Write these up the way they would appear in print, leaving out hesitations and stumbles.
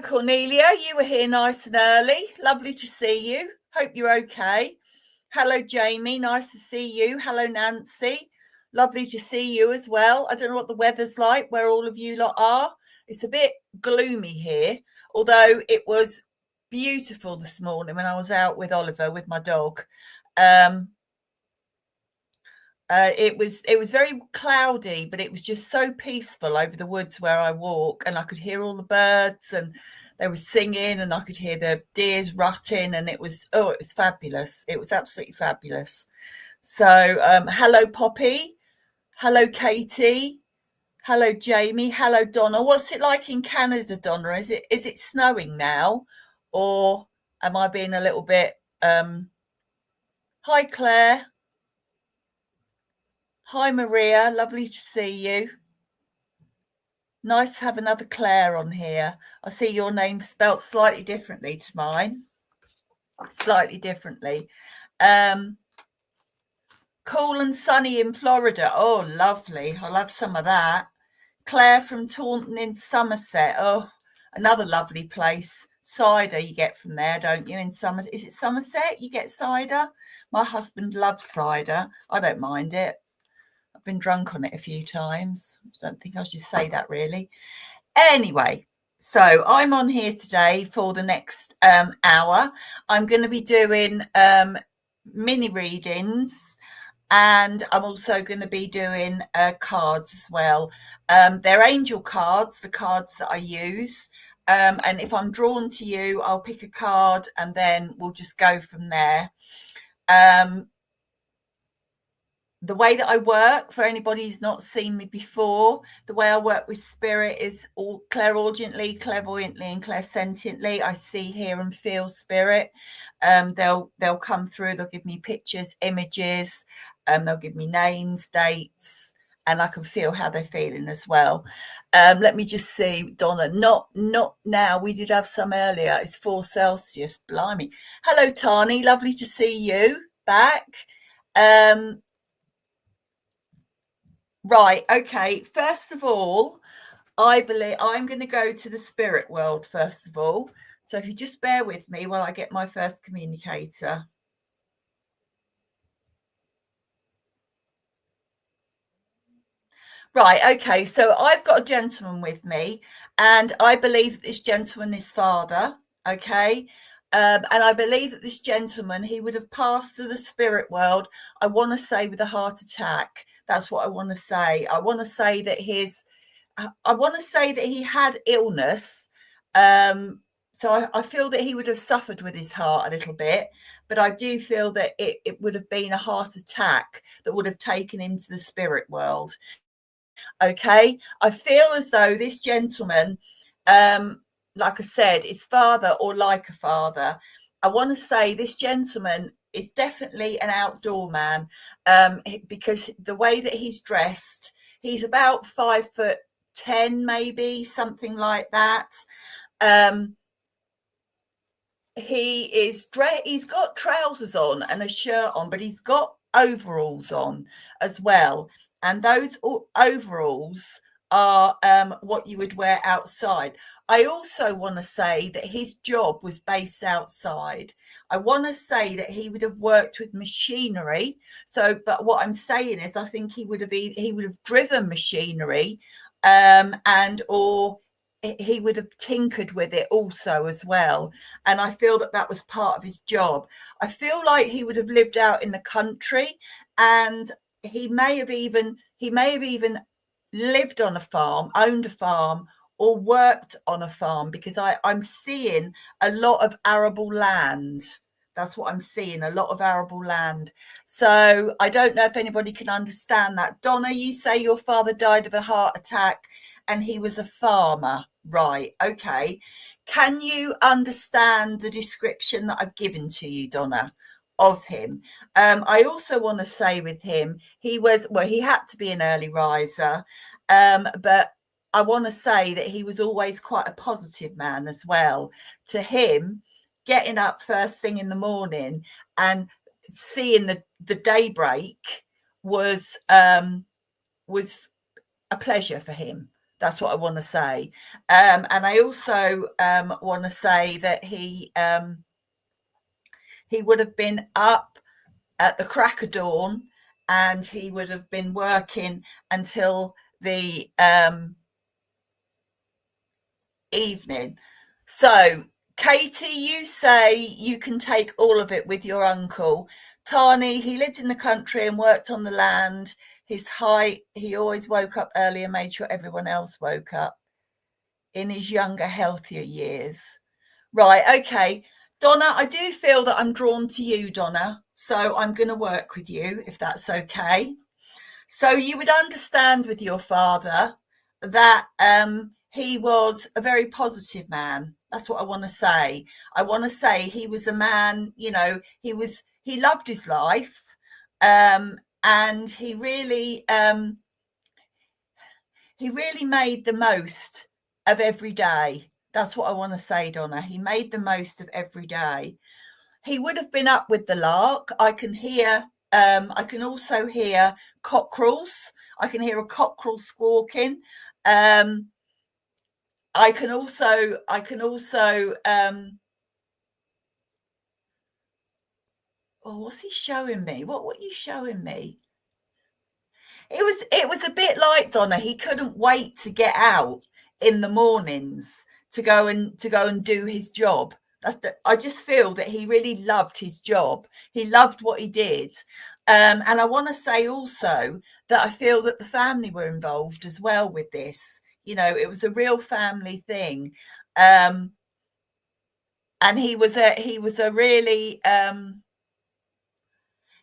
Cornelia, you were here nice and early. Lovely to see you. Hope you're okay. Hello, Jamie. Nice to see you. Hello, Nancy. Lovely to see you as well. I don't know what the weather's like where all of you lot are. It's a bit gloomy here, although it was beautiful this morning when I was out with Oliver, with my dog. It was very cloudy, but it was just so peaceful over the woods where I walk, and I could hear all the birds, and they were singing, and I could hear the deers rutting, and it was fabulous. It was absolutely fabulous. So hello, Poppy. Hello, Katie. Hello, Jamie. Hello, Donna. What's it like in Canada, Donna? Is it snowing now, or am I being a little bit? Hi, Claire. Hi, Maria. Lovely to see you. Nice to have another Claire on here. I see your name spelt slightly differently to mine. Slightly differently. Cool and sunny in Florida. Oh, lovely. I love some of that. Claire from Taunton in Somerset. Oh, another lovely place. Cider you get from there, don't you? Is it Somerset? You get cider? My husband loves cider. I don't mind it. I've been drunk on it a few times. I don't think I should say that really. Anyway, so I'm on here today for the next hour. I'm going to be doing mini readings, and I'm also going to be doing cards as well. They're angel cards, the cards that I use. And if I'm drawn to you, I'll pick a card and then we'll just go from there. The way that I work, for anybody who's not seen me before, the way I work with spirit is all clairaudiently, clairvoyantly, and clairsentiently. I see, hear, and feel spirit. They'll come through. They'll give me pictures, images. They'll give me names, dates, and I can feel how they're feeling as well. Let me just see, Donna. Not now. We did have some earlier. It's 4 Celsius. Blimey. Hello, Tani. Lovely to see you back. Right, okay. First of all, I believe I'm going to go to the spirit world first of all. So if you just bear with me while I get my first communicator. Right, okay. So I've got a gentleman with me, and I believe that this gentleman is father, okay? And I believe that this gentleman, he would have passed to the spirit world, I want to say, with a heart attack. That's what I want to say. I want to say that he had illness. So I feel that he would have suffered with his heart a little bit, but I do feel that it would have been a heart attack that would have taken him to the spirit world. Okay. I feel as though this gentleman, like I said, is father or like a father. I want to say this gentleman is definitely an outdoor man, because the way that he's dressed, he's about 5'10", maybe something like that. He's got trousers on and a shirt on, but he's got overalls on as well. And those overalls are what you would wear outside. I also want to say that his job was based outside. I want to say that he would have worked with machinery. So, but what I'm saying is, I think he would have driven machinery, or he would have tinkered with it also as well. And I feel that was part of his job. I feel like he would have lived out in the country, and he may have even lived on a farm, owned a farm, or worked on a farm, because I'm seeing a lot of arable land. That's what I'm seeing, a lot of arable land. So I don't know if anybody can understand that. Donna, you say your father died of a heart attack and he was a farmer. Right, okay. Can you understand the description that I've given to you, Donna, of him? I also want to say with him, he had to be an early riser, but I want to say that he was always quite a positive man as well. To him, getting up first thing in the morning and seeing the daybreak was a pleasure for him. That's what I want to say. And I also want to say that he would have been up at the crack of dawn, and he would have been working until the evening. So, Katie, you say you can take all of it with your uncle. Tani, he lived in the country and worked on the land. His height, he always woke up early and made sure everyone else woke up in his younger, healthier years. Right, okay. Donna, I do feel that I'm drawn to you, Donna. So I'm going to work with you, if that's okay. So you would understand with your father that he was a very positive man. That's what I want to say. I want to say he was a man, he loved his life, and he really made the most of every day. That's what I want to say, Donna. He made the most of every day. He would have been up with the lark. I can also hear cockerels. I can hear a cockerel squawking. I can also oh, what's he showing me? What are you showing me? It was a bit like Donna. He couldn't wait to get out in the mornings to go and do his job. I just feel that he really loved his job. He loved what he did. And I want to say also that I feel that the family were involved as well with this. It was a real family thing. And he was a really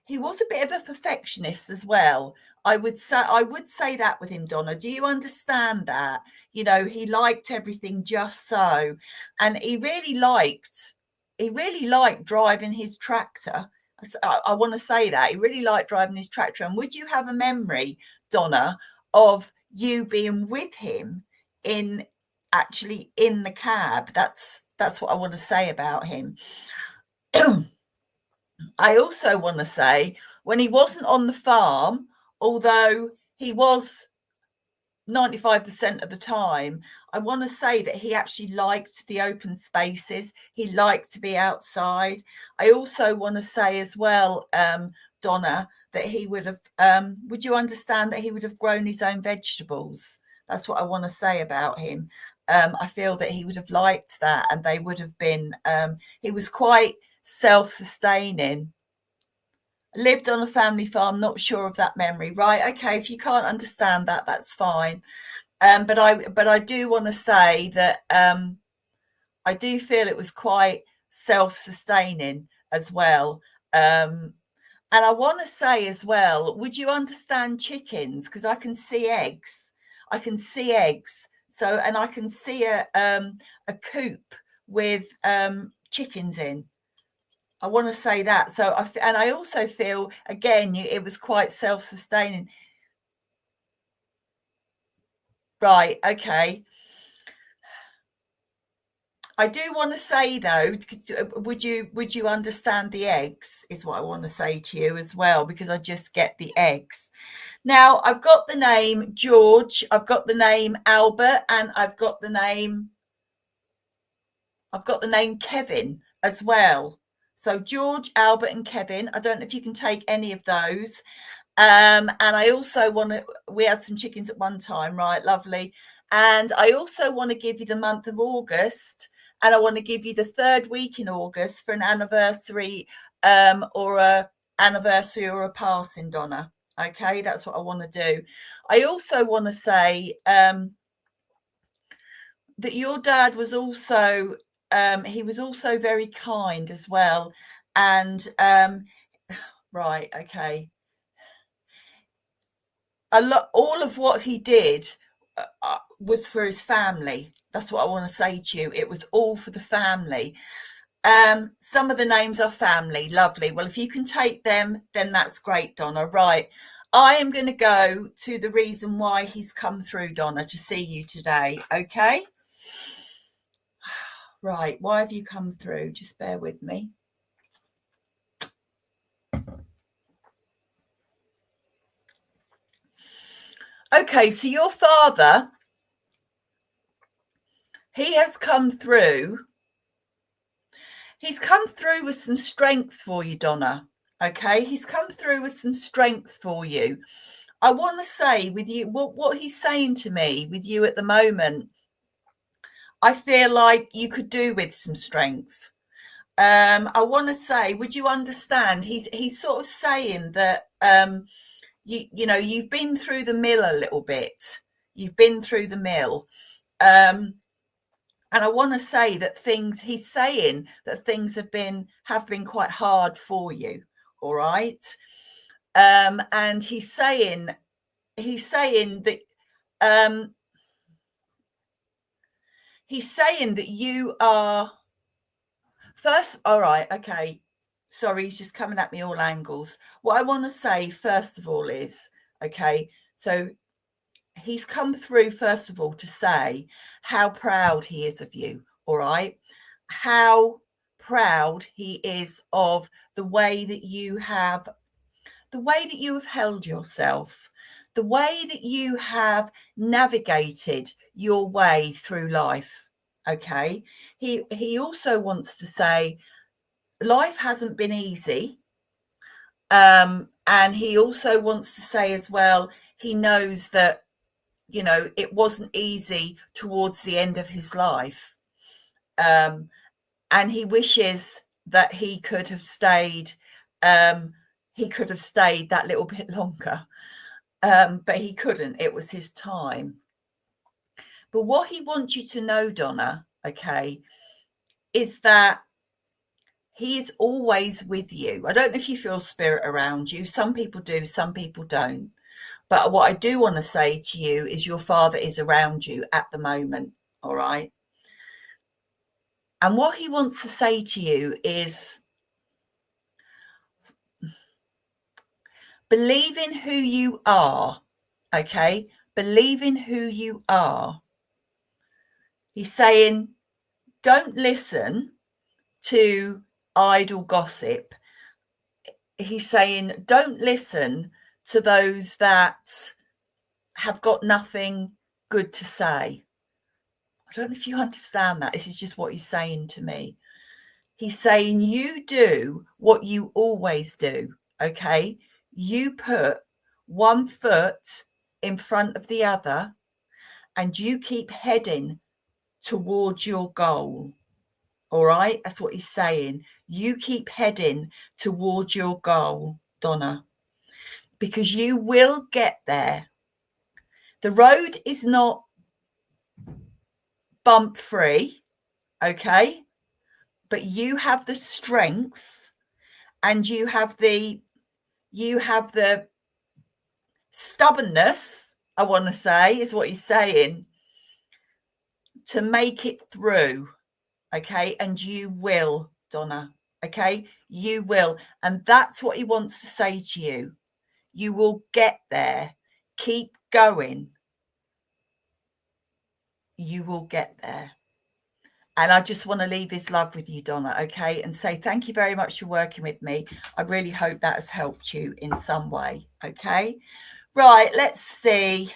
he was a bit of a perfectionist as well. I would say that with him, Donna. Do you understand that? He liked everything just so, and he really liked driving his tractor. I want to say that he really liked driving his tractor. And would you have a memory, Donna, of you being with him in the cab? That's what I want to say about him. I also want to say when he wasn't on the farm, although he was 95% of the time, I want to say that he actually liked the open spaces. He liked to be outside. I also want to say as well, Donna, that he would have, would you understand that he would have grown his own vegetables? That's what I want to say about him. I feel that he would have liked that, and they would have been, he was quite self-sustaining. Lived on a family farm, not sure of that memory. Right, okay, if you can't understand that, that's fine. But I do want to say that I do feel it was quite self-sustaining as well. And I want to say as well, would you understand chickens? Because I can see eggs. So, and I can see a coop with chickens in. I want to say that. So, I also feel, again, it was quite self-sustaining. Right, okay. I do want to say though, would you understand the eggs? Is what I want to say to you as well, because I just get the eggs. Now I've got the name George, I've got the name Albert, and I've got the name Kevin as well. So George, Albert, and Kevin. I don't know if you can take any of those. And I also we had some chickens at one time, right? Lovely. And I also want to give you the month of August, and I want to give you the third week in August for an anniversary, or a passing, Donna. Okay, that's what I want to do. I also want to say that your dad was also he was also very kind as well. And right, okay. All of what he did was for his family. That's what I want to say to you. It was all for the family. Some of the names are family. Lovely. Well, if you can take them, then that's great, Donna. Right. I am going to go to the reason why he's come through, Donna, to see you today. Okay. Right. Why have you come through? Just bear with me. Okay. So your father He has come through. He's come through with some strength for you, Donna. Okay, he's come through with some strength for you. I want to say with you, what he's saying to me with you at the moment, I feel like you could do with some strength. I want to say, would you understand? He's sort of saying that you know, you've been through the mill a little bit. You've been through the mill. And I want to say that he's saying that things have been quite hard for you. All right. And he's saying that you are first. All right. Okay. Sorry, he's just coming at me all angles. What I want to say, first of all, is, okay, so he's come through, first of all, to say how proud he is of you, all right? How proud he is of the way that you have held yourself, the way that you have navigated your way through life, okay? He also wants to say life hasn't been easy. And he also wants to say as well, he knows that, you know, it wasn't easy towards the end of his life. And he wishes that he could have stayed that little bit longer. But he couldn't. It was his time. But what he wants you to know, Donna, okay, is that he is always with you. I don't know if you feel spirit around you. Some people do, some people don't. But what I do want to say to you is your father is around you at the moment, all right? And what he wants to say to you is believe in who you are, okay? Believe in who you are. He's saying don't listen to idle gossip. He's saying don't listen to those that have got nothing good to say. I don't know if you understand that. This is just what he's saying to me. He's saying you do what you always do, okay? You put one foot in front of the other and you keep heading towards your goal, all right? That's what he's saying. You keep heading towards your goal, Donna, because you will get there. The road is not bump free, okay? But you have the strength and you have the stubbornness, I want to say, is what he's saying, to make it through, okay? And you will, Donna, okay? You will. And that's what he wants to say to you. You will get there. Keep going. You will get there. And I just want to leave his love with you, Donna, okay? And say thank you very much for working with me. I really hope that has helped you in some way, okay? Right, let's see.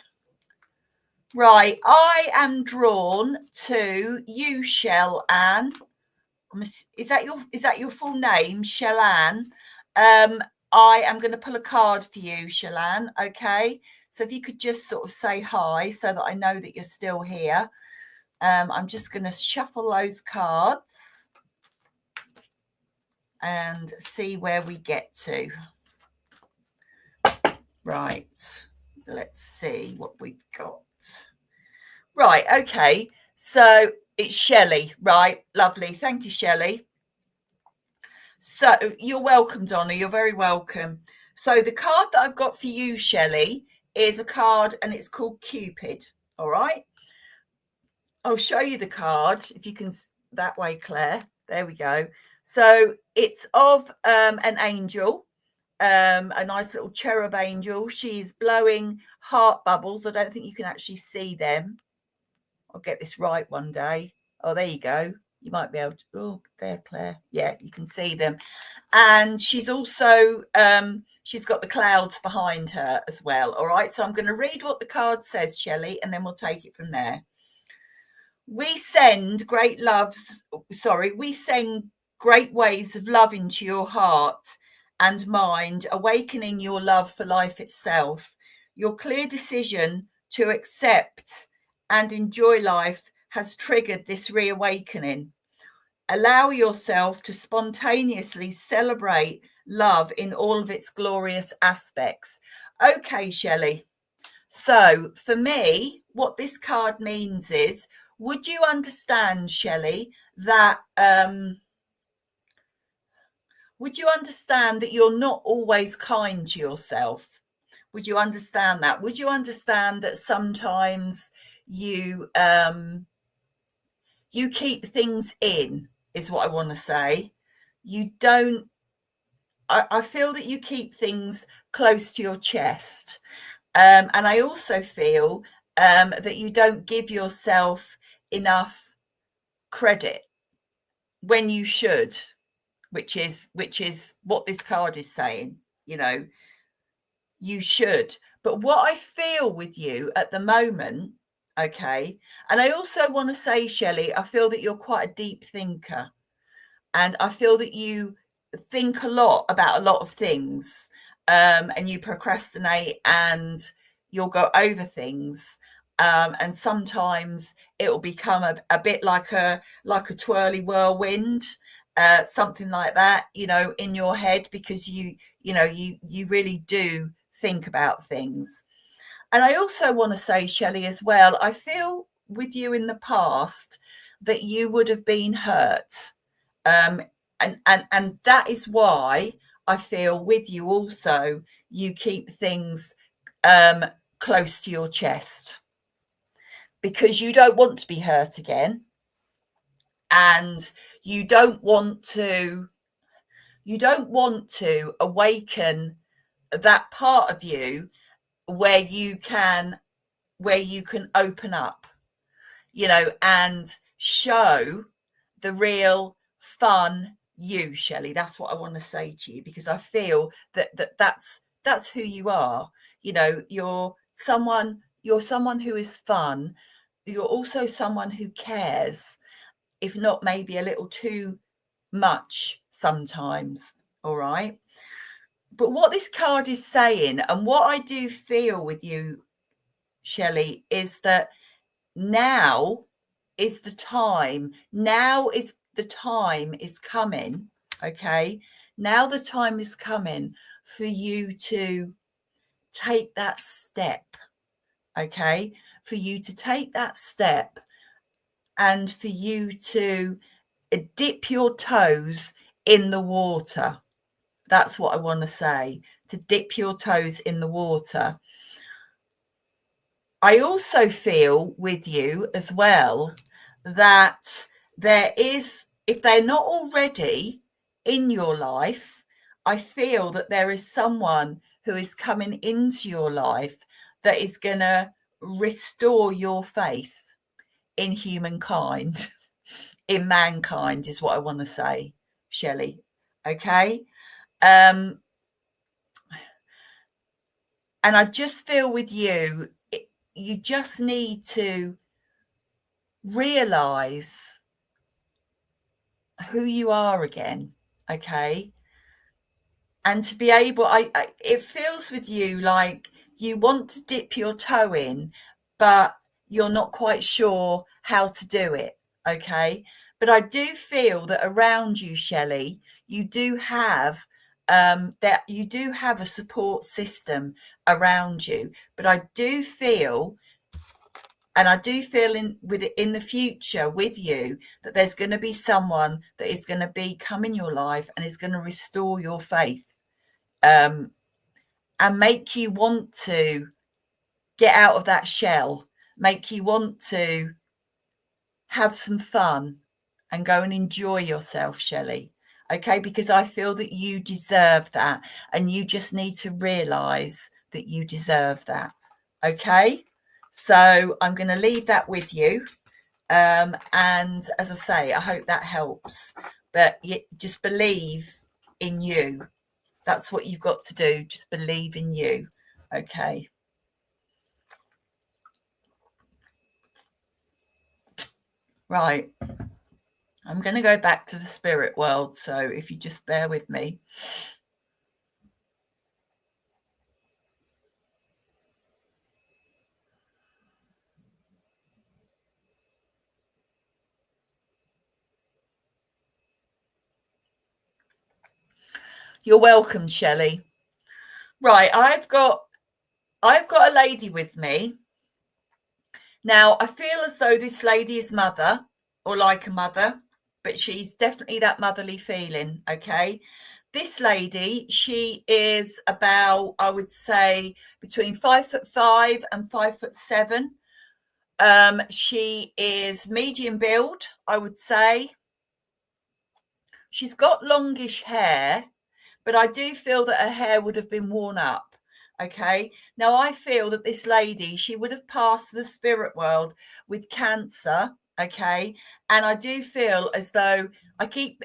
Right, I am drawn to you, Shell Ann. Is that your full name, Shell Ann? I am going to pull a card for you, Shell Ann, okay? So if you could just sort of say hi so that I know that you're still here. I'm just going to shuffle those cards and see where we get to. Right, let's see what we've got. Right, okay, so it's Shelley, right? Lovely, thank you, Shelley. So you're welcome, Donna, you're very welcome. So the card that I've got for you, Shelley, is a card and it's called Cupid, all right? I'll show you the card if you can, that way, Claire. There we go. So it's of an angel, a nice little cherub angel. She's blowing heart bubbles. I don't think you can actually see them. I'll get this right one day. Oh, there you go. You might be able to. Oh, there, Claire. Yeah, you can see them. And she's also, she's got the clouds behind her as well. All right. So I'm going to read what the card says, Shelley, and then we'll take it from there. We send great waves of love into your heart and mind, awakening your love for life itself. Your clear decision to accept and enjoy life has triggered this reawakening. Allow yourself to spontaneously celebrate love in all of its glorious aspects. Okay, Shelley. So for me, what this card means is, would you understand, Shelley, that would you understand that you're not always kind to yourself? Would you understand that? Would you understand that sometimes you you keep things in, is what I want to say. You don't, I feel that you keep things close to your chest. And I also feel that you don't give yourself enough credit when you should, which is what this card is saying. You know, you should. But what I feel with you at the moment, okay, and I also want to say, Shelley, I feel that you're quite a deep thinker. And I feel that you think a lot about a lot of things, and you procrastinate and you'll go over things. And sometimes it will become a bit like a twirly whirlwind, something like that, you know, in your head, because you really do think about things. And I also want to say, Shelley, as well, I feel with you in the past that you would have been hurt. And that is why I feel with you also, you keep things close to your chest, because you don't want to be hurt again, and you don't want to awaken that part of you where you can open up, you know, and show the real fun you, Shelley. That's what I want to say to you, because I feel that's who you are. You know, you're someone who is fun. You're also someone who cares, if not maybe a little too much sometimes. All right. But what this card is saying, and what I do feel with you, Shelley, is that now is the time. Now is the time is coming. Okay. Now the time is coming for you to take that step. Okay. For you to take that step, and for you to dip your toes in the water. That's what I want to say, to dip your toes in the water. I also feel with you as well that there is, if they're not already in your life, I feel that there is someone who is coming into your life that is going to restore your faith in humankind, in mankind, is what I want to say, Shelley. Okay. And I just feel with you, you just need to realize who you are again. Okay. And to be able, it feels with you like you want to dip your toe in, but you're not quite sure how to do it. Okay. But I do feel that around you, Shelley, you do have a support system around you. But I do feel, and I do feel in the future with you, that there's going to be someone that is going to be come in your life and is going to restore your faith, and make you want to get out of that shell, make you want to have some fun and go and enjoy yourself, Shelley. Okay, because I feel that you deserve that, and you just need to realize that you deserve that. Okay, so I'm going to leave that with you. And as I say, I hope that helps. But you just believe in you. That's what you've got to do. Just believe in you. Okay. Right. I'm going to go back to the spirit world. So if you just bear with me. You're welcome, Shelley. Right. I've got a lady with me. Now, I feel as though this lady is mother or like a mother, but she's definitely that motherly feeling. Okay. This lady, she is about, I would say, between 5'5" and 5'7". She is medium build, I would say. She's got longish hair, but I do feel that her hair would have been worn up. Okay. Now I feel that this lady, she would have passed the spirit world with cancer. Okay. And I do feel as though I keep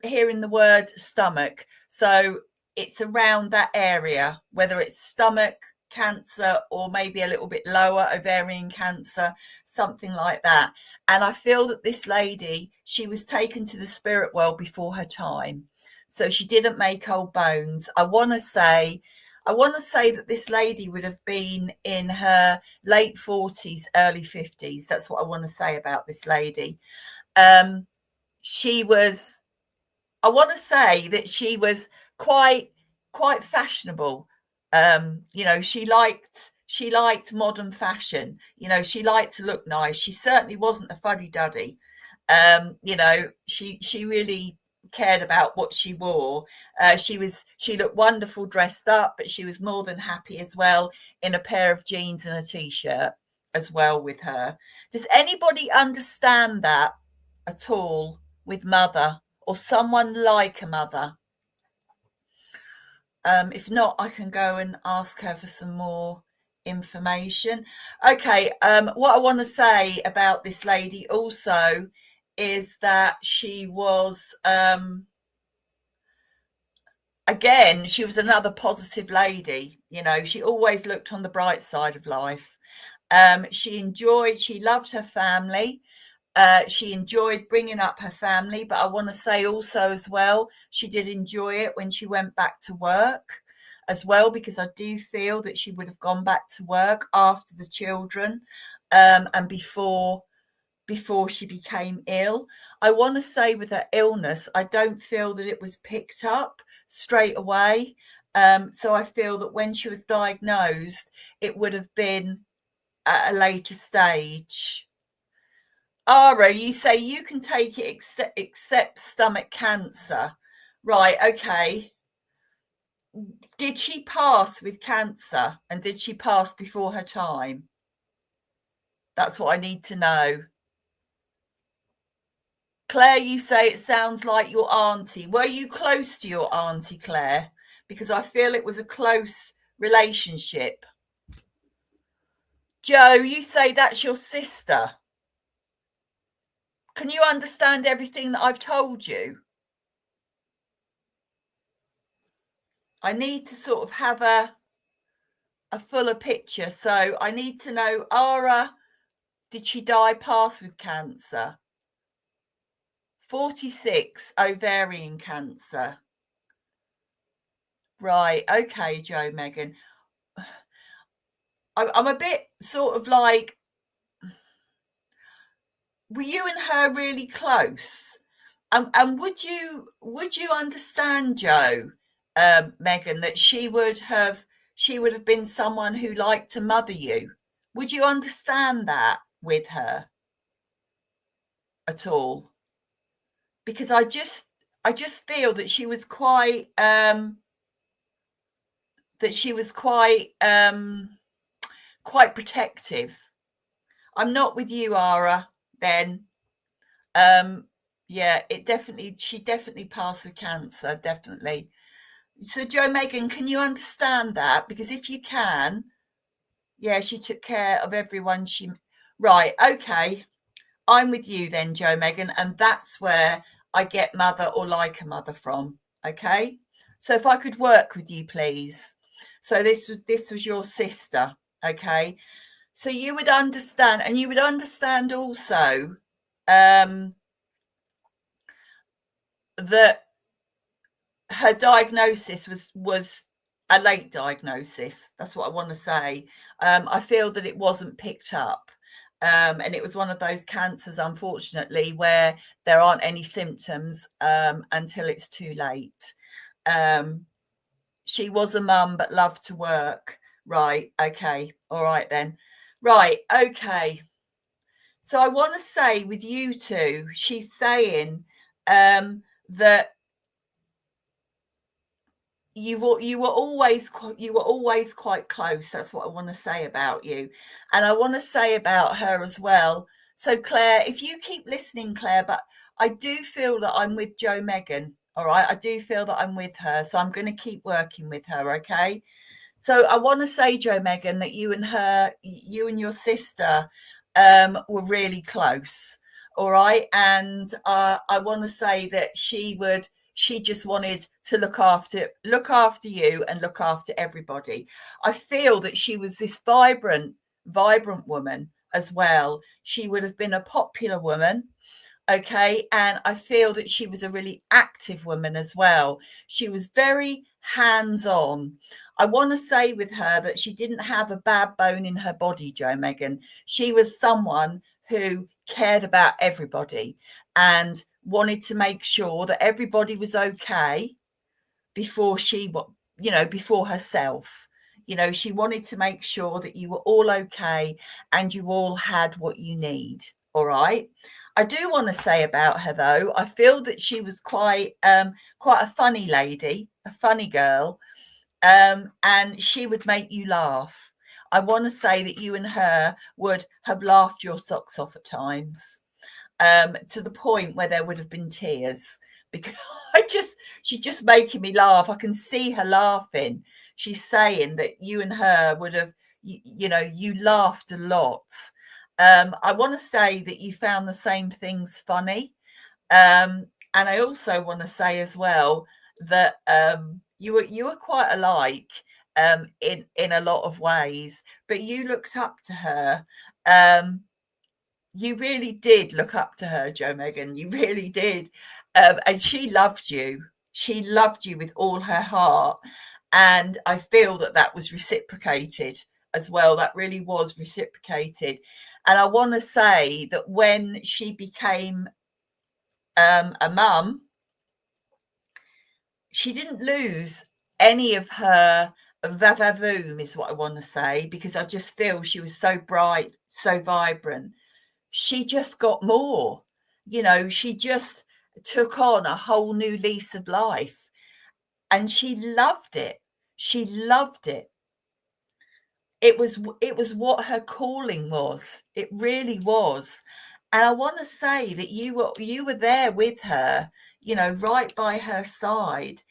hearing the word stomach. So it's around that area, whether it's stomach cancer or maybe a little bit lower, ovarian cancer, something like that. And I feel that this lady, she was taken to the spirit world before her time. So she didn't make old bones. I want to say that this lady would have been in her late 40s, early 50s. That's what I want to say about this lady. She was, I want to say that she was quite fashionable. She liked modern fashion. She liked to look nice. She certainly wasn't a fuddy-duddy. She really cared about what she wore. She looked wonderful dressed up, but she was more than happy as well in a pair of jeans and a t-shirt as well with her. Does anybody understand that at all with mother or someone like a mother? If not, I can go and ask her for some more information. Okay, what I want to say about this lady also is that she was, again, she was another positive lady. She always looked on the bright side of life. She loved her family. She enjoyed bringing up her family, but I want to say also as well, she did enjoy it when she went back to work as well, because I do feel that she would have gone back to work after the children, and before she became ill. I want to say with her illness, I don't feel that it was picked up straight away. So I feel that when she was diagnosed, it would have been at a later stage. Ara, you say you can take it except stomach cancer. Right, okay. Did she pass with cancer, and did she pass before her time? That's what I need to know. Claire, you say it sounds like your auntie. Were you close to your auntie, Claire? Because I feel it was a close relationship. Joe, you say that's your sister. Can you understand everything that I've told you? I need to sort of have a fuller picture. So I need to know, Ara, did she die pass with cancer? 46, ovarian cancer. Right. Okay, Joe, Megan. I'm a bit sort of like, were you and her really close? And would you understand, Joe, Megan, that she would have been someone who liked to mother you? Would you understand that with her at all? Because I just feel that she was quite quite protective. I'm not with you, Ara, then. Yeah, she definitely passed with cancer, definitely. So Joe, Megan, can you understand that? Because if you can, yeah, she took care of everyone. Right, okay. I'm with you then, Joe, Megan, and that's where I get mother or like a mother from. Okay. So if I could work with you, please. So this was your sister. Okay. So you would understand, and you would understand also that her diagnosis was a late diagnosis. That's what I want to say. I feel that it wasn't picked up. And it was one of those cancers, unfortunately, where there aren't any symptoms until it's too late. She was a mum, but loved to work. Right. Okay. All right, then. Right. Okay. So I want to say with you two, she's saying that you were always quite close. That's what I want to say about you. And I want to say about her as well. So Claire, if you keep listening, Claire, but I do feel that I'm with Jo Megan. All right. I do feel that I'm with her. So I'm going to keep working with her. Okay. So I want to say, Jo Megan, that you and your sister were really close. All right. And I want to say that she just wanted to look after you and look after everybody. I feel that she was this vibrant woman as well. She would have been a popular woman. Okay. And I feel that she was a really active woman as well. She was very hands-on. I want to say with her that she didn't have a bad bone in her body, Jo Megan. She was someone who cared about everybody and wanted to make sure that everybody was okay before before herself. She wanted to make sure that you were all okay and you all had what you need. All right. I do want to say about her, though, I feel that she was quite a funny lady, a funny girl, and she would make you laugh. I want to say that you and her would have laughed your socks off at times, to the point where there would have been tears, because she's just making me laugh. I can see her laughing. She's saying that you and her would have, you laughed a lot. I want to say that you found the same things funny. And I also want to say as well that you were quite alike in a lot of ways, but you looked up to her. You really did look up to her, Jo Megan. You really did. And she loved you. She loved you with all her heart. And I feel that that was reciprocated as well. That really was reciprocated. And I want to say that when she became a mum, she didn't lose any of her va-va-voom, is what I want to say, because I just feel she was so bright, so vibrant. She just got more. She just took on a whole new lease of life, and she loved it. She loved it. It was what her calling was. It really was. And I want to say that you were there with her, right by her side.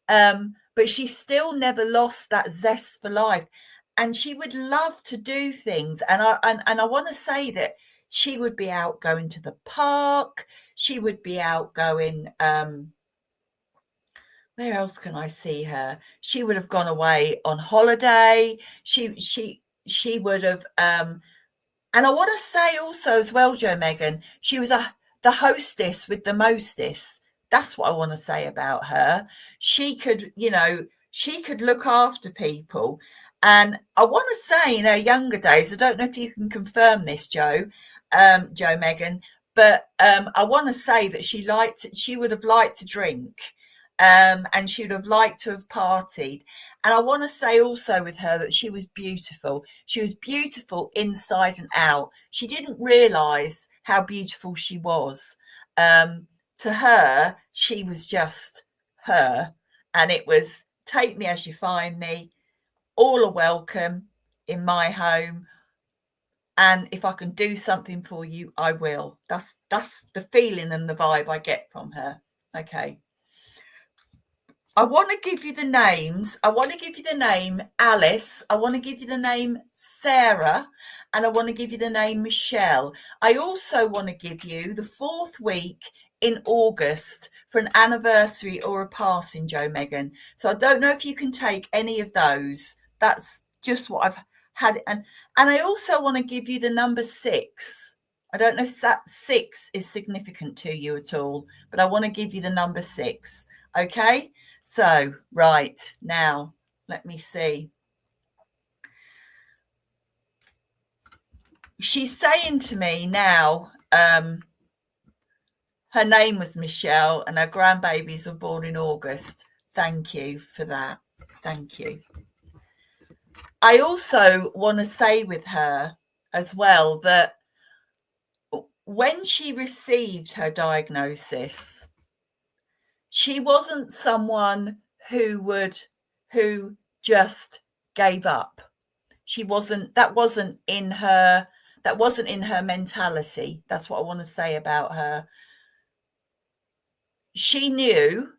But she still never lost that zest for life. And she would love to do things. And I want to say that she would be out going to the park. She would be out going, where else can I see her? She would have gone away on holiday. She would have, and I want to say also as well, Jo Megan, she was the hostess with the mostest. That's what I want to say about her. She could, she could look after people. And I want to say in her younger days, I don't know if you can confirm this, Jo Megan, but I want to say that she would have liked to drink. And she would have liked to have partied. And I want to say also with her that she was beautiful. She was beautiful inside and out. She didn't realise how beautiful she was. To her, she was just her. And it was, take me as you find me. All are welcome in my home. And if I can do something for you, I will. That's the feeling and the vibe I get from her. Okay. I want to give you the names. I want to give you the name Alice. I want to give you the name Sarah. And I want to give you the name Michelle. I also want to give you the 4th week in August for an anniversary or a passing, Jo Megan. So I don't know if you can take any of those. That's just what I've had. And I also want to give you the number 6. I don't know if that 6 is significant to you at all, but I want to give you the number 6. Okay, so right now, let me see. She's saying to me now, her name was Michelle and her grandbabies were born in August. Thank you for that. Thank you. I also want to say with her as well that when she received her diagnosis, she wasn't someone who just gave up. That wasn't in her mentality. That's what I want to say about her. She knew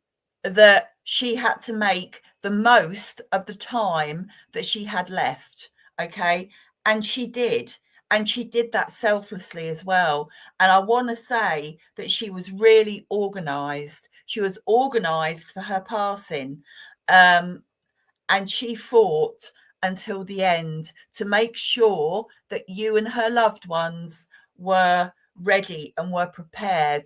that she had to make the most of the time that she had left. Okay. And she did. And she did that selflessly as well. And I want to say that she was really organized. She was organized for her passing. And she fought until the end to make sure that you and her loved ones were ready and were prepared.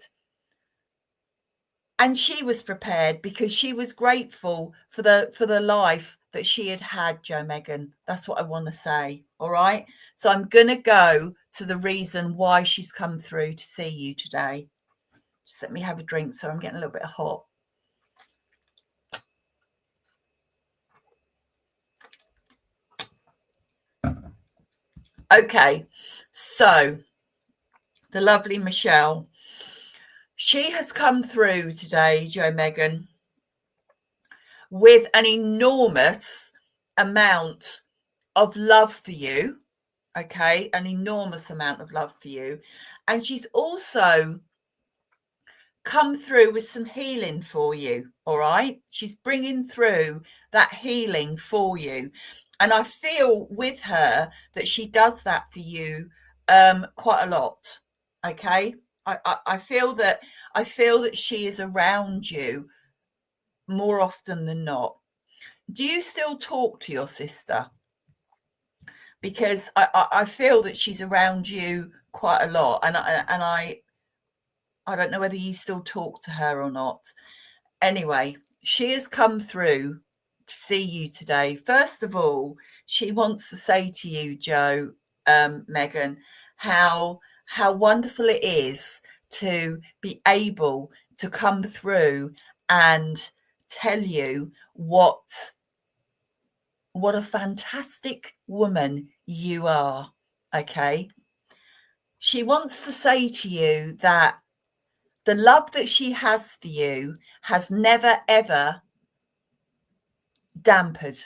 And she was prepared because she was grateful for the life that she had, Jo Megan. That's what I want to say. All right. So I'm going to go to the reason why she's come through to see you today. Just let me have a drink. So I'm getting a little bit hot. Okay. So the lovely Michelle, she has come through today, Jo Megan, with an enormous amount of love for you. Okay, an enormous amount of love for you. And she's also come through with some healing for you. All right, she's bringing through that healing for you. And I feel with her that she does that for you quite a lot. Okay, I feel that she is around you more often than not. Do you still talk to your sister? Because I feel that she's around you quite a lot, and I don't know whether you still talk to her or not. Anyway, she has come through to see you today. First of all, she wants to say to you, Jo, Megan, how wonderful it is to be able to come through and tell you what a fantastic woman you are. Okay. She wants to say to you that the love that she has for you has never, ever dampened.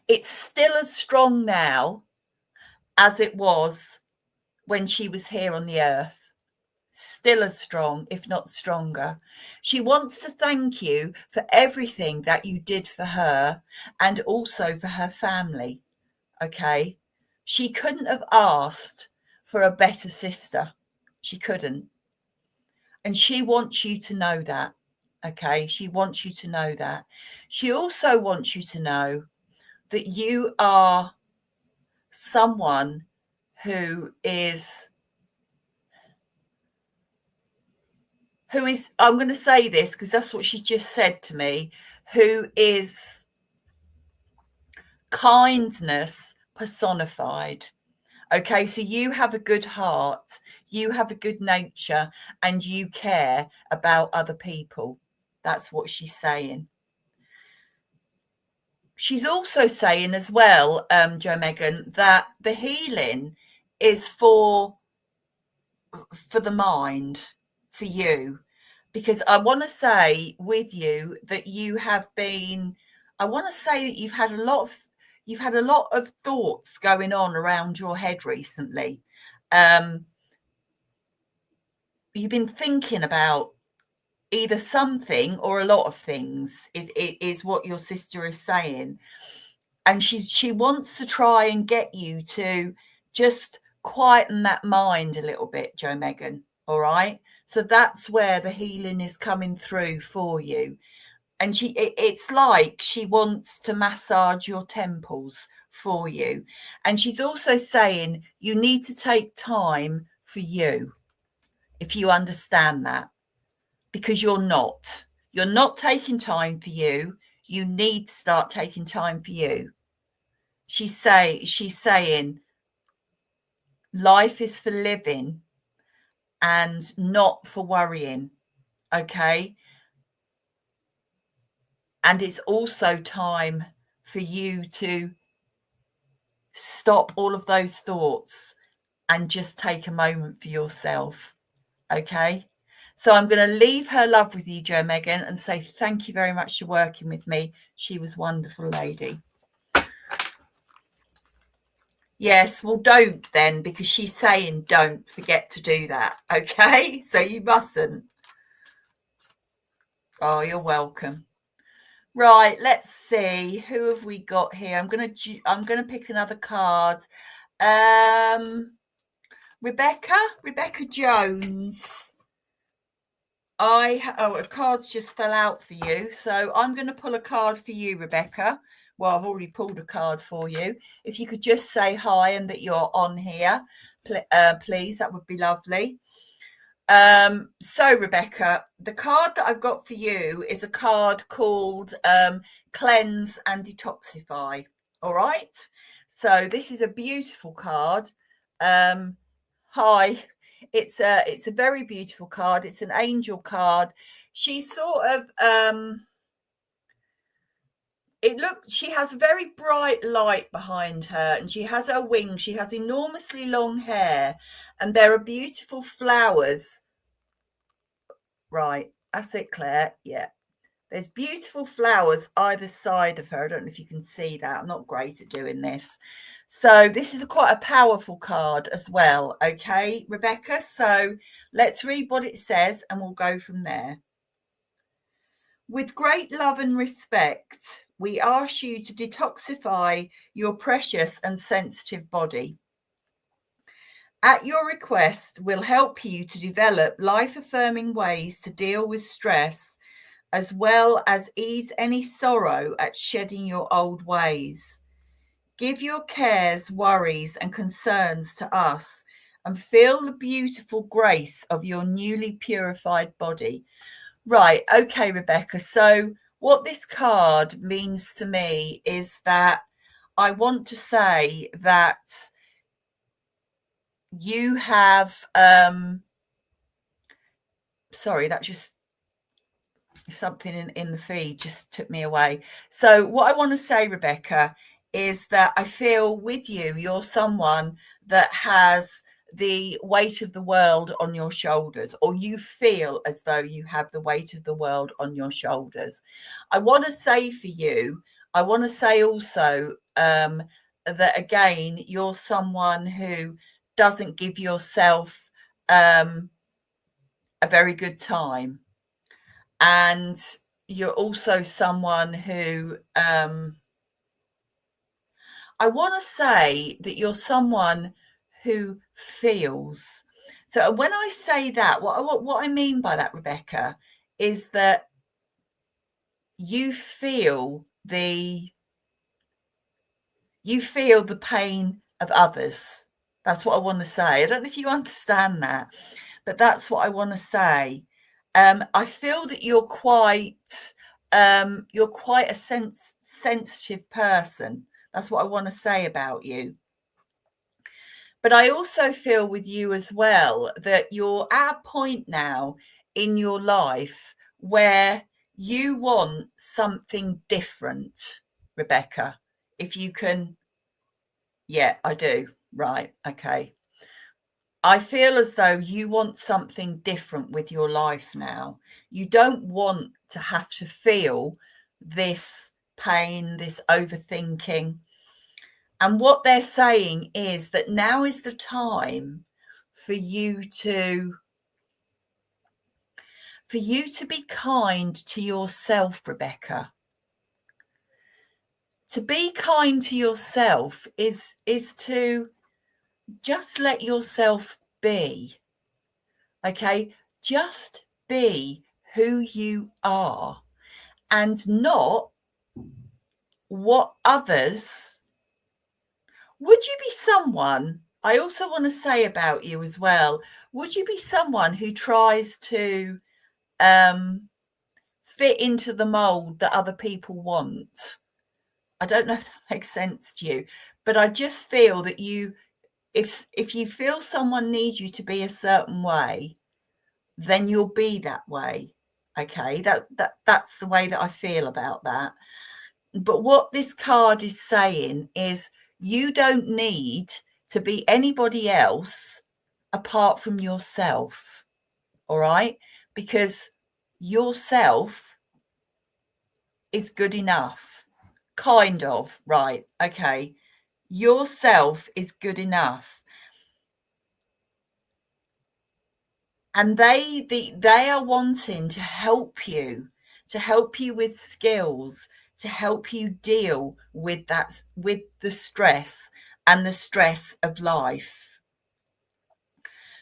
It's still as strong now as it was when she was here on the earth. Still as strong, if not stronger. She wants to thank you for everything that you did for her and also for her family. Okay. She couldn't have asked for a better sister. She couldn't. And she wants you to know that. Okay. She wants you to know that. She also wants you to know that you are someone who is, I'm going to say this because that's what she just said to me, who is kindness personified. Okay, so you have a good heart, you have a good nature, and you care about other people. That's what she's saying. She's also saying as well, Jo Megan, that the healing is for the mind, for you. Because I want to say with you that you have been, I want to say that you've had a lot of thoughts going on around your head recently. You've been thinking about either something or a lot of things is what your sister is saying. And she wants to try and get you to just quieten that mind a little bit, Jo Megan. All right. So that's where the healing is coming through for you. And it's like she wants to massage your temples for you. And she's also saying you need to take time for you, if you understand that, because you're not taking time for you. You need to start taking time for you. She's saying life is for living and not for worrying. Okay. And it's also time for you to stop all of those thoughts and just take a moment for yourself. Okay. So I'm going to leave her love with you, Jo Megan, and say thank you very much for working with me. She was a wonderful lady. Yes, well, don't then, because she's saying don't forget to do that. Okay. So you mustn't. Oh, you're welcome. Right, let's see, who have we got here? I'm gonna pick another card. Rebecca Jones. A card's just fell out for you, so I'm going to pull a card for you, Rebecca. Well, I've already pulled a card for you. If you could just say hi and that you're on here, please, that would be lovely. So Rebecca, the card that I've got for you is a card called Cleanse and Detoxify. All right. So this is a beautiful card. Hi. It's a very beautiful card. It's an angel card. She's sort of she has a very bright light behind her, and she has her wings. She has enormously long hair, and there are beautiful flowers. Right, that's it, Claire. Yeah, there's beautiful flowers either side of her. I don't know if you can see that. I'm not great at doing this. So this is quite a powerful card as well. Okay, Rebecca. So let's read what it says and we'll go from there. With great love and respect, we ask you to detoxify your precious and sensitive body. At your request, we'll help you to develop life-affirming ways to deal with stress, as well as ease any sorrow at shedding your old ways. Give your cares, worries, and concerns to us and feel the beautiful grace of your newly purified body. Right. Okay, Rebecca. So what this card means to me is that I want to say that you have, sorry, that just something in the feed just took me away. So what I want to say, Rebecca, is that I feel with you, you're someone that has the weight of the world on your shoulders, or you feel as though you have the weight of the world on your shoulders. I want to say for you, I want to say also that again, you're someone who doesn't give yourself a very good time. And you're also someone who I want to say that you're someone who feels. So when I say that, what I mean by that, Rebecca, is that you feel the pain of others. That's what I want to say. I don't know if you understand that, but that's what I want to say. I feel that you're quite a sensitive person. That's what I want to say about you. But I also feel with you as well that you're at a point now in your life where you want something different, Rebecca. If you can, yeah, I do. Right. Okay. I feel as though you want something different with your life now. You don't want to have to feel this pain, this overthinking. And what they're saying is that now is the time for you to be kind to yourself, Rebecca. To be kind to yourself is to just let yourself be. Okay, just be who you are and not what others. Would you be someone I also want to say about you as well, would you be someone who tries to fit into the mold that other people want? I don't know if that makes sense to you, but I just feel that if you feel someone needs you to be a certain way, then you'll be that way. Okay, that's the way that I feel about that. But what this card is saying is you don't need to be anybody else apart from yourself. All right, because yourself is good enough, kind of. Right, okay, yourself is good enough. And they are wanting to help you with skills, to help you deal with the stress and the stress of life.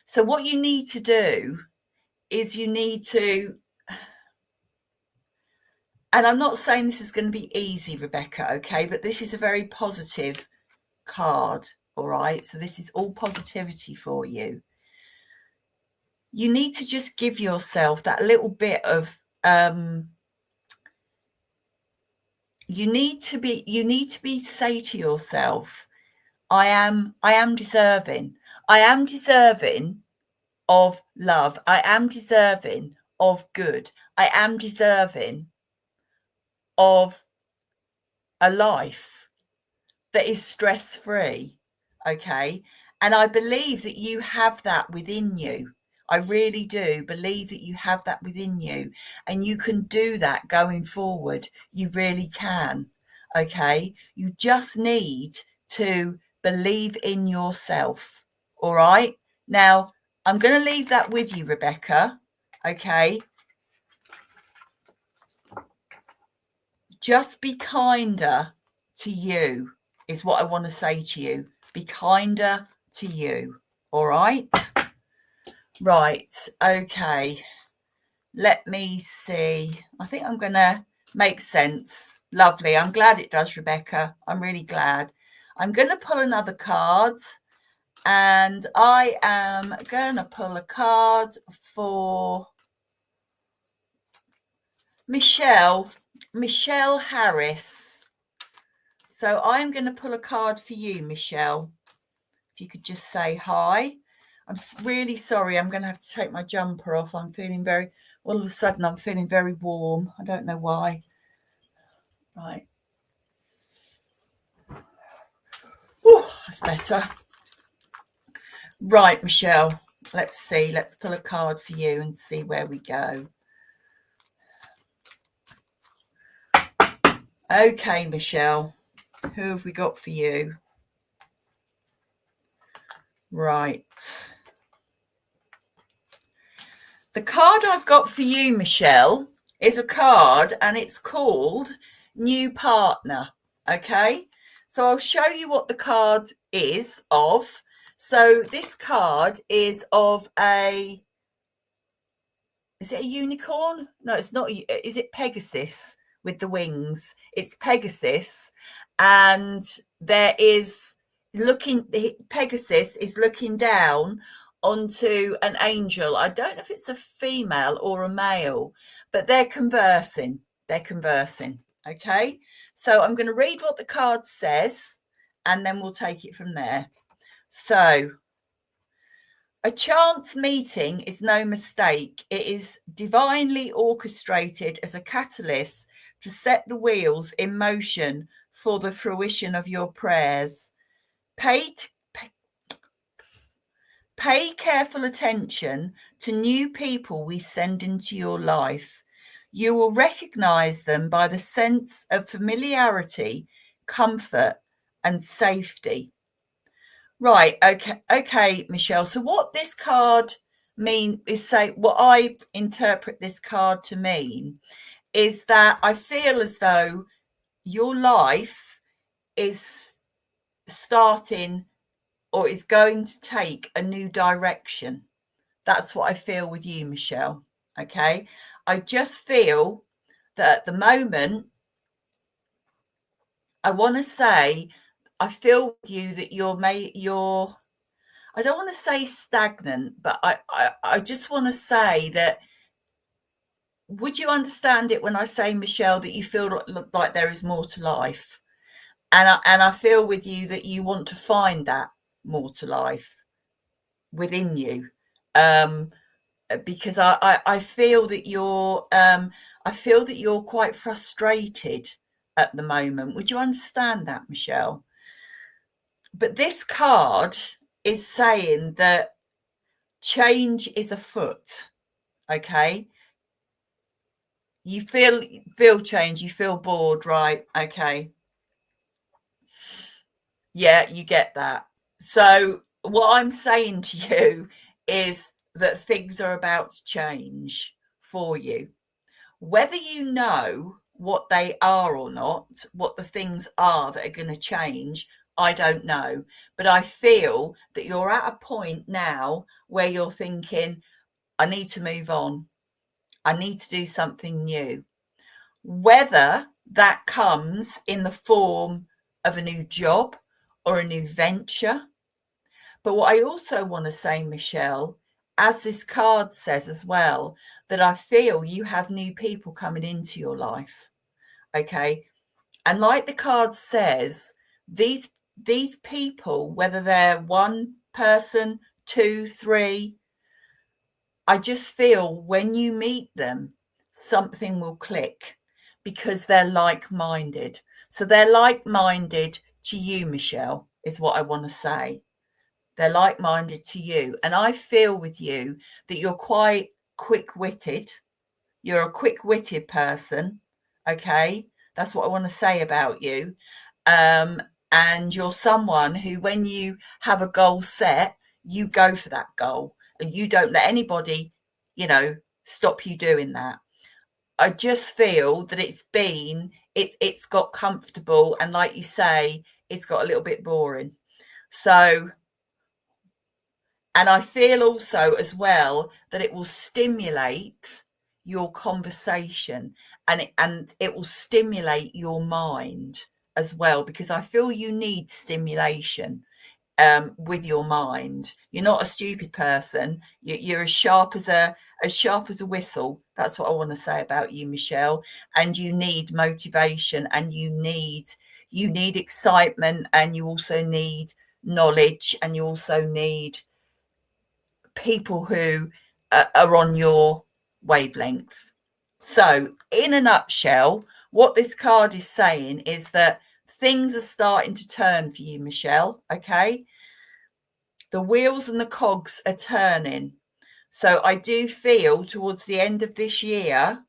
So what you need to do is you need to, and I'm not saying this is going to be easy, Rebecca, okay, but this is a very positive card. All right, so this is all positivity for you. You need to just give yourself that little bit of you need to be say to yourself, I am deserving. I am deserving of love. I am deserving of good. I am deserving of a life that is stress-free. Okay. And I believe that you have that within you. I really do believe that you have that within you, and you can do that going forward. You really can. Okay. You just need to believe in yourself. All right. Now, I'm going to leave that with you, Rebecca. Okay. Just be kinder to you is what I want to say to you. Be kinder to you. All right. Right. Okay. Let me see. I think I'm going to make sense. Lovely. I'm glad it does, Rebecca. I'm really glad. I'm going to pull another card, and I am going to pull a card for Michelle Harris. So I'm going to pull a card for you, Michelle. If you could just say hi. I'm really sorry. I'm going to have to take my jumper off. I'm feeling all of a sudden, I'm feeling very warm. I don't know why. Right. Ooh, that's better. Right, Michelle. Let's see. Let's pull a card for you and see where we go. Okay, Michelle. Who have we got for you? Right. The card I've got for you, Michelle, is a card, and it's called New Partner. Okay. So I'll show you what the card is of. So this card is of is it a unicorn? No, it's not. Is it Pegasus with the wings? It's Pegasus. And Pegasus is looking down onto an angel. I don't know if it's a female or a male, but they're conversing. Okay. So I'm going to read what the card says, and then we'll take it from there. So, a chance meeting is no mistake. It is divinely orchestrated as a catalyst to set the wheels in motion for the fruition of your prayers. Pay careful attention to new people we send into your life. You will recognize them by the sense of familiarity, comfort, and safety. Right. Okay, Michelle. So what this card what I interpret this card to mean is that I feel as though your life is starting or is going to take a new direction. That's what I feel with you, Michelle. Okay. I just feel that at the moment, I want to say, I feel with you that you're I don't want to say stagnant, but I just want to say that, would you understand it when I say, Michelle, that you feel like there is more to life? And I feel with you that you want to find that more to life within you. Because I feel that you're quite frustrated at the moment. Would you understand that, Michelle? But this card is saying that change is afoot. Okay, you feel change, you feel bored, right? Okay, yeah, you get that. So what I'm saying to you is that things are about to change for you. Whether you know what they are or not, what the things are that are going to change, I don't know. But I feel that you're at a point now where you're thinking, I need to move on. I need to do something new. Whether that comes in the form of a new job or a new venture. But what I also want to say, Michelle, as this card says as well, that I feel you have new people coming into your life. Okay. And like the card says, these people, whether they're one person, two, three, I just feel when you meet them, something will click because they're like-minded. So they're like-minded to you, Michelle, is what I want to say. They're like-minded to you. And I feel with you that you're quite quick-witted. You're a quick-witted person. Okay. That's what I want to say about you. And you're someone who, when you have a goal set, you go for that goal and you don't let anybody, stop you doing that. I just feel that it's got comfortable, and like you say, it's got a little bit boring. So, and I feel also as well that it will stimulate your conversation, and it will stimulate your mind as well, because I feel you need stimulation with your mind. You're not a stupid person. You're as sharp as a whistle. That's what I want to say about you, Michelle. And you need motivation, and you need excitement, and you also need knowledge, and you also need people who are on your wavelength. So, in a nutshell, what this card is saying is that things are starting to turn for you, Michelle. Okay, the wheels and the cogs are turning. So I do feel towards the end of this year,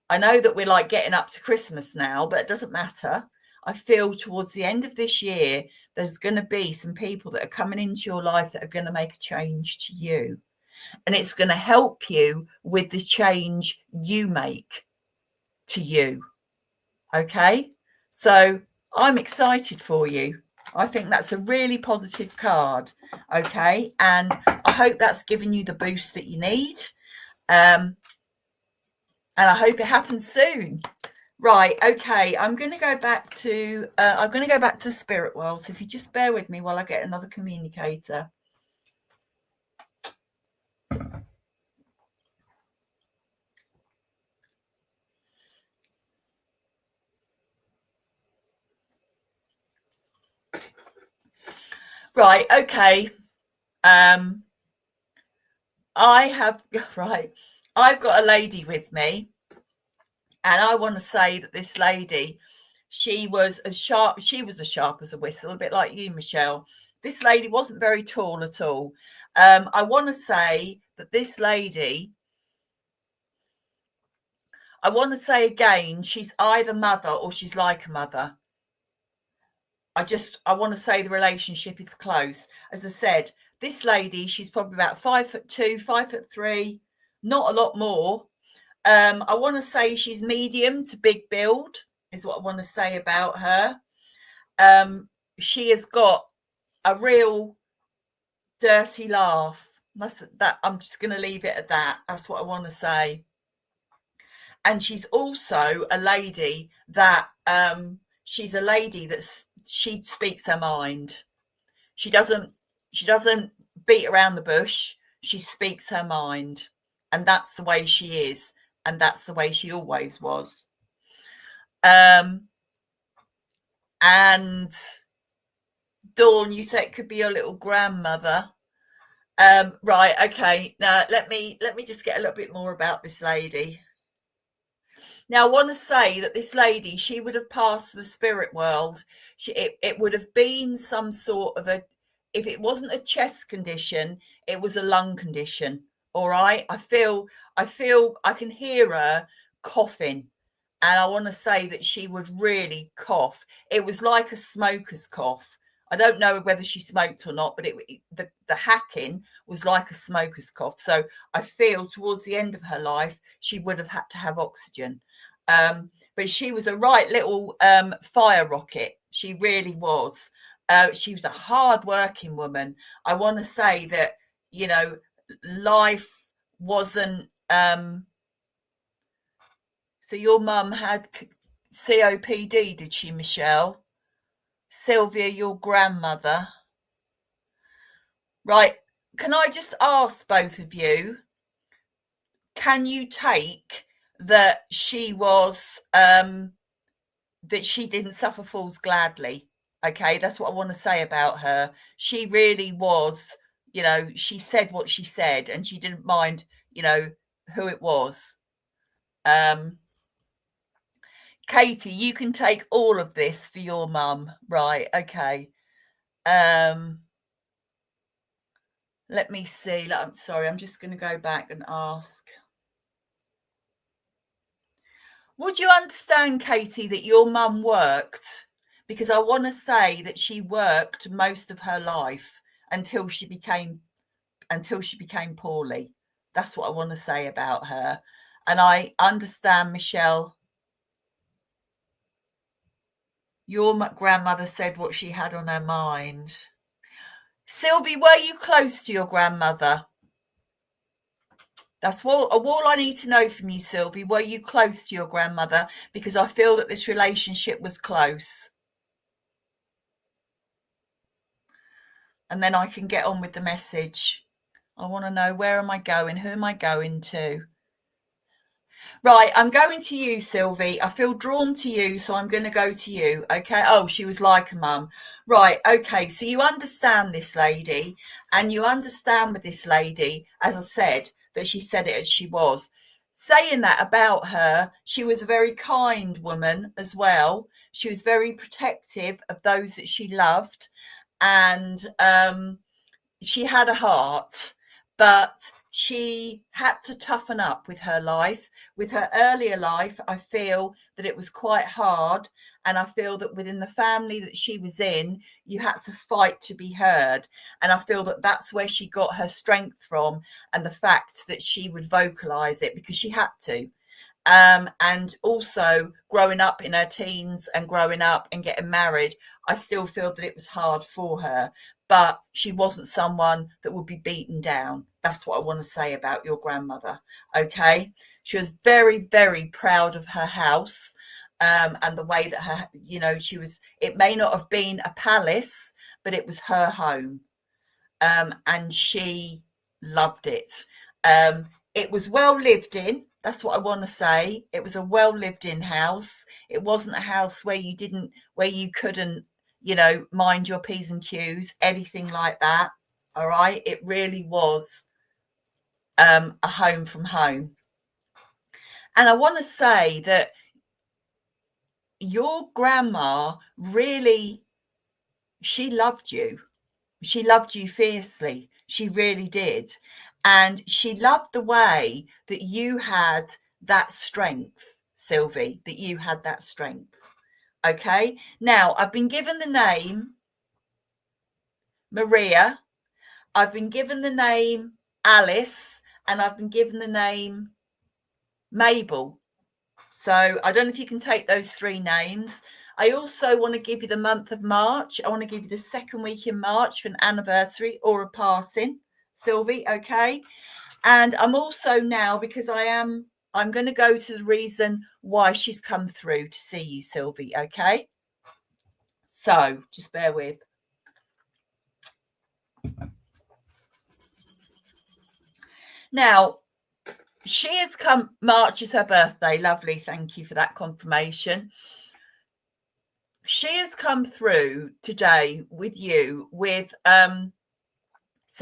I know that we're like getting up to Christmas now, but it doesn't matter. I feel towards the end of this year, there's going to be some people that are coming into your life that are going to make a change to you. And it's going to help you with the change you make to you. Okay? So I'm excited for you. I think that's a really positive card. Okay? And I hope that's given you the boost that you need. And I hope it happens soon. Right, okay, I'm going to go back to the spirit world. So if you just bear with me while I get another communicator. Right, okay. I've got a lady with me, and I want to say that this lady, she was as sharp as a whistle, a bit like you, Michelle. This lady wasn't very tall at all. I want to say that this lady, I want to say again, she's either mother or she's like a mother. I want to say the relationship is close. As I said, this lady, she's probably about 5'2", 5'3", not a lot more. I want to say she's medium to big build, is what I want to say about her. She has got a real dirty laugh. That I'm just going to leave it at that. That's what I want to say. And she's also a lady that she speaks her mind. She doesn't beat around the bush. She speaks her mind, and that's the way she is, and that's the way she always was. And Dawn, you said it could be your little grandmother. Right, okay. Now let me just get a little bit more about this lady. Now, I want to say that this lady, she would have passed the spirit world. It would have been some sort of if it wasn't a chest condition, it was a lung condition. All right. I feel I can hear her coughing. And I want to say that she would really cough. It was like a smoker's cough. I don't know whether she smoked or not, but the hacking was like a smoker's cough. So I feel towards the end of her life, she would have had to have oxygen. But she was a right little fire rocket. She really was. She was a hard-working woman. I want to say that, life wasn't... So your mum had COPD, did she, Michelle? Sylvia, your grandmother. Right. Can I just ask both of you, can you take that she was, that she didn't suffer fools gladly? Okay, that's what I want to say about her. She really was, she said what she said, and she didn't mind, who it was. Katie, you can take all of this for your mum. Right, okay. Let me see. I'm sorry, I'm just going to go back and ask. Would you understand, Katie, that your mum worked? Because I want to say that she worked most of her life until she became poorly. That's what I want to say about her. And I understand, Michelle, your grandmother said what she had on her mind. Sylvie, were you close to your grandmother? That's all I need to know from you, Sylvie. Were you close to your grandmother? Because I feel that this relationship was close. And then I can get on with the message. I want to know, where am I going? Who am I going to? Right, I'm going to you, Sylvie. I feel drawn to you, so I'm going to go to you. Okay. Oh, she was like a mum. Right. Okay. So you understand this lady, and you understand with this lady, as I said, that she said it as she was. Saying that about her, she was a very kind woman as well. She was very protective of those that she loved, and she had a heart, but she had to toughen up with her life. With her earlier life, I feel that it was quite hard. And I feel that within the family that she was in, you had to fight to be heard. And I feel that that's where she got her strength from, and the fact that she would vocalize it because she had to. And also growing up in her teens and growing up and getting married, I still feel that it was hard for her, but she wasn't someone that would be beaten down. That's what I want to say about your grandmother. Okay. She was very, very proud of her house, and the way that her, she was, it may not have been a palace, but it was her home. And she loved it. It was well lived in. That's what I want to say. It was a well lived in house. It wasn't a house where you couldn't, mind your P's and Q's, anything like that. All right. It really was a home from home. And I want to say that your grandma really, she loved you. She loved you fiercely. She really did. And she loved the way that you had that strength, Sylvie, that you had that strength. Okay. Now, I've been given the name Maria. I've been given the name Alice, and I've been given the name Mabel. So I don't know if you can take those three names. I also want to give you the month of March. I want to give you the second week in March for an anniversary or a passing, Sylvie. Okay. And I'm also now, because I'm going to go to the reason why she's come through to see you, Sylvie. Okay. So just bear with. Now, she has come, March is her birthday. Lovely. Thank you for that confirmation. She has come through today with you with some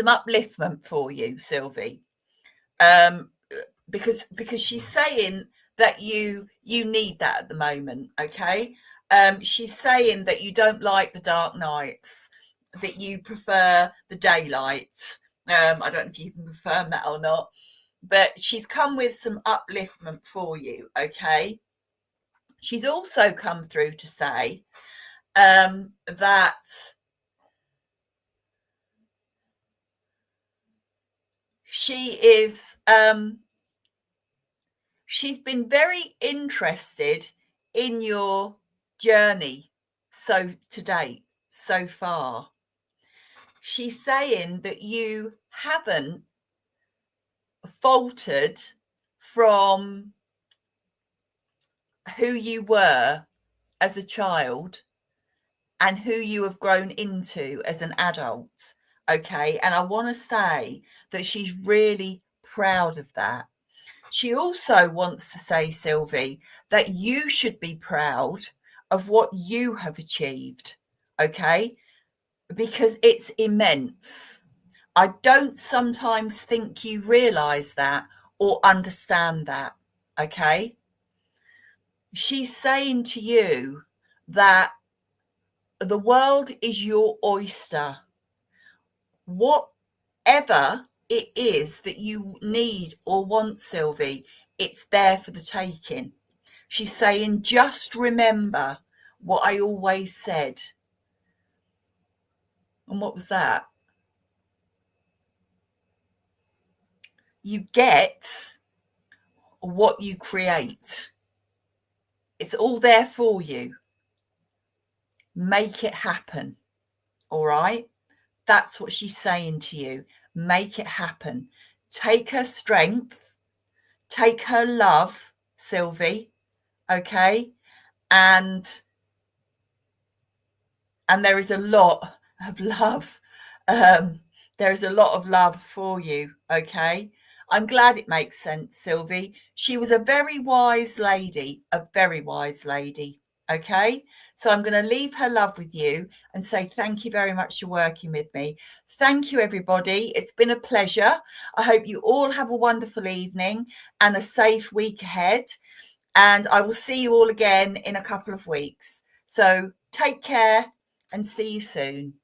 upliftment for you, Sylvie. Because she's saying that you need that at the moment. Okay. She's saying that you don't like the dark nights, that you prefer the daylight. I don't know if you can confirm that or not, but she's come with some upliftment for you. Okay. She's also come through to say that she is she's been very interested in your journey to date, so far. She's saying that you haven't faltered from who you were as a child and who you have grown into as an adult. Okay. And I want to say that she's really proud of that. She also wants to say, Sylvie, that you should be proud of what you have achieved. Okay. Because it's immense. I don't sometimes think you realize that or understand that. Okay. She's saying to you that the world is your oyster. Whatever it is that you need or want, Sylvie, it's there for the taking. She's saying, just remember what I always said. And what was that? You get what you create. It's all there for you. Make it happen. All right? That's what she's saying to you. Make it happen. Take her strength. Take her love, Sylvie. Okay? And there is a lot of love. There is a lot of love for you. Okay? I'm glad it makes sense, Sylvie. She was a very wise lady, Okay? So I'm going to leave her love with you and say thank you very much for working with me. Thank you, everybody. It's been a pleasure. I hope you all have a wonderful evening and a safe week ahead. And I will see you all again in a couple of weeks. So take care and see you soon.